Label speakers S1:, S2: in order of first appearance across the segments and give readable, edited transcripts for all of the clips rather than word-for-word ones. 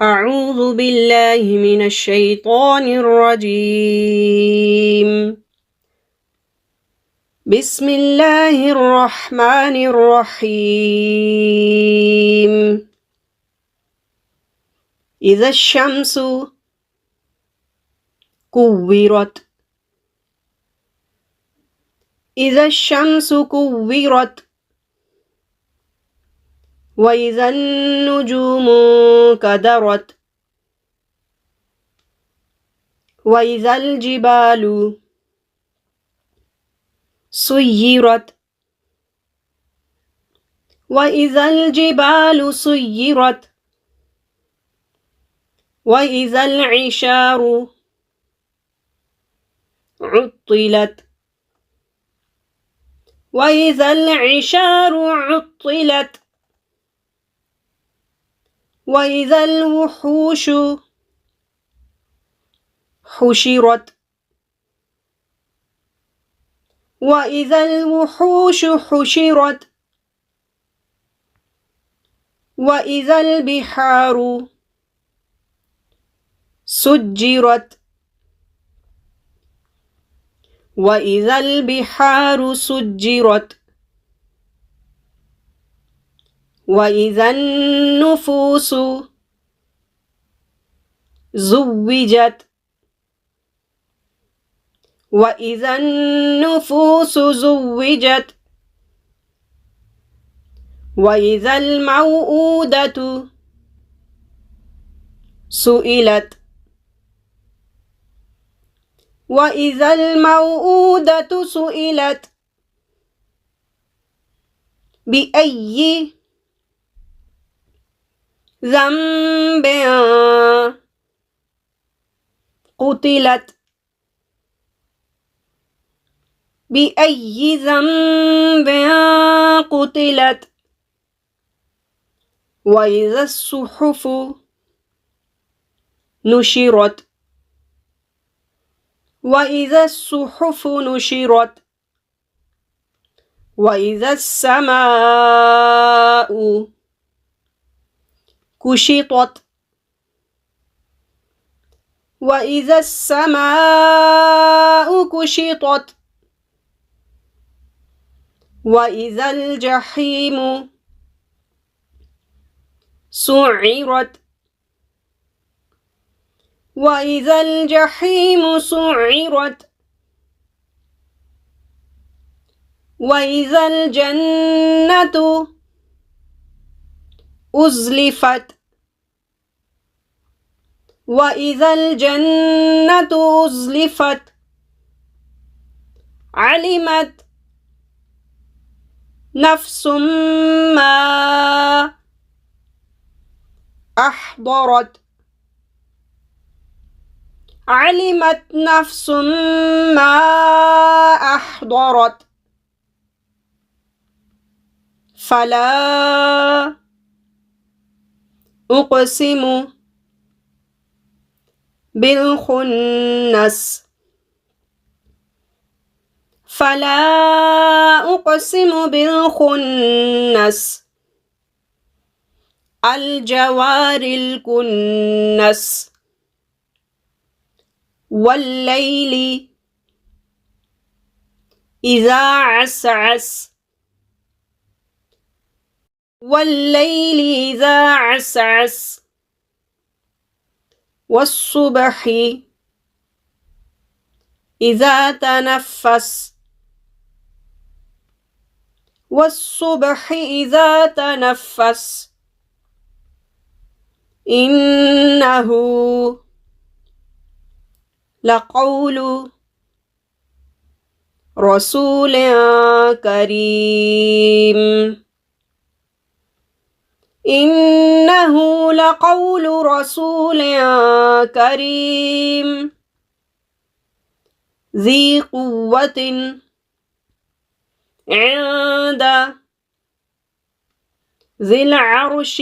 S1: أعوذ بالله من الشيطان الرجيم. بسم الله الرحمن الرحيم. إذا الشمس كورت. إذا الشمس كورت. وإذا النجوم كدرت. وإذا الجبال سيرت. وإذا الجبال سيرت. وإذا العشار عطلت. وإذا العشار عطلت. وإذا الوحوش حشرت. وإذا الوحوش حشرت. وإذا البحار سجرت. وإذا البحار سجرت. وإذا النفوس زوجت. وإذا النفوس زوجت. وإذا الموءودة سئلت. وإذا الموءودة سئلت. بأي ذنب قتلت. بأي ذنب قتلت. وإذا الصحف نشرت. وإذا الصحف نشرت. وإذا السماء كشطت. وإذا السماء كشطت. وإذا الجحيم سعرت. وإذا الجحيم سعرت. وإذا الجنة أزلفت. وإذا الجنة أزلفت. علمت نفس ما أحضرت. علمت نفس ما أحضرت. فلا أقسم بالخنس. فلا أقسم بالخنس. الجوار الكنس. والليل إذا عسعس. والليل إذا عسعس. والصبح إذا تنفس. والصبح إذا تنفس. إنه لقول رسول كريم. إنه لقول رسول كريم ذي قوة عند ذي العرش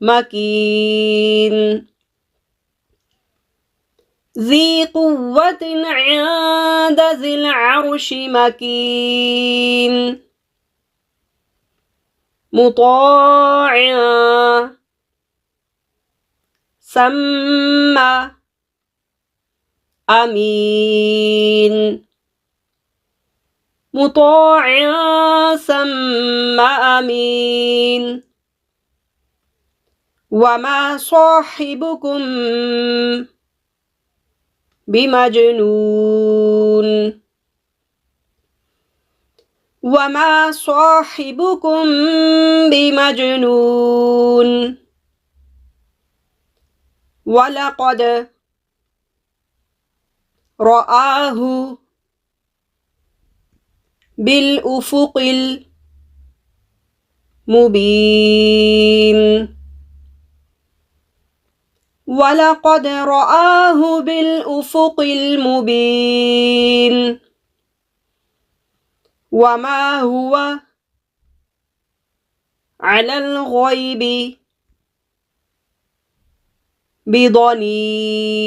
S1: مكين. ذي قوة عند ذي العرش مكين. مطاع ثم أمين مطاع ثم أمين وما صاحبكم بمجنون وما صاحبكم بمجنون ولقد رآه بالأفق المبين ولقد رآه بالأفق المبين وما هو على الغيب بضنين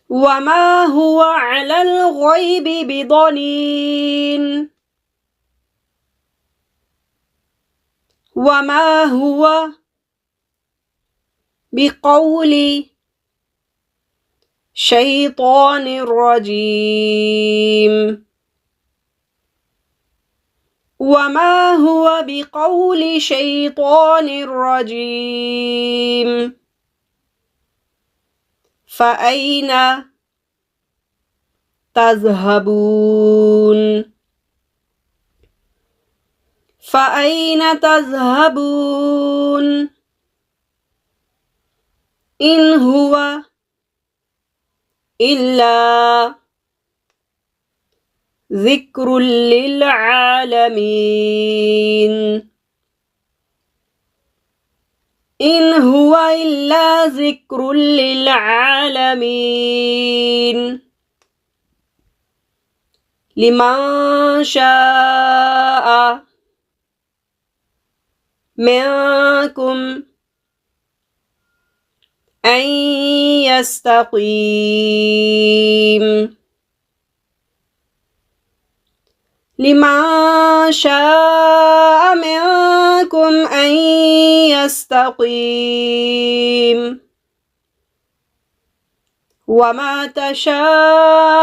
S1: وما هو على الغيب بضنين وما هو بقول شيطان رجيم وما هو بقول شيطان رجيم فأين تذهبون فأين تذهبون إن هو إلا ذكر للعالمين إن هو إلا ذكر للعالمين لمن شاء منكم أن يستقيم لمن شاء منكم أن يستقيم وما تشاءون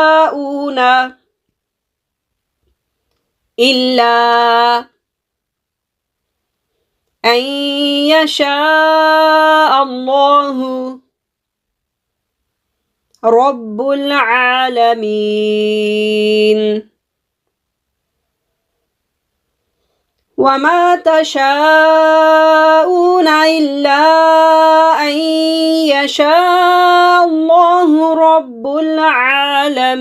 S1: إلا أن يشاء الله رب العالمين وما تشاءون إلا أن يشاء الله رب العالمين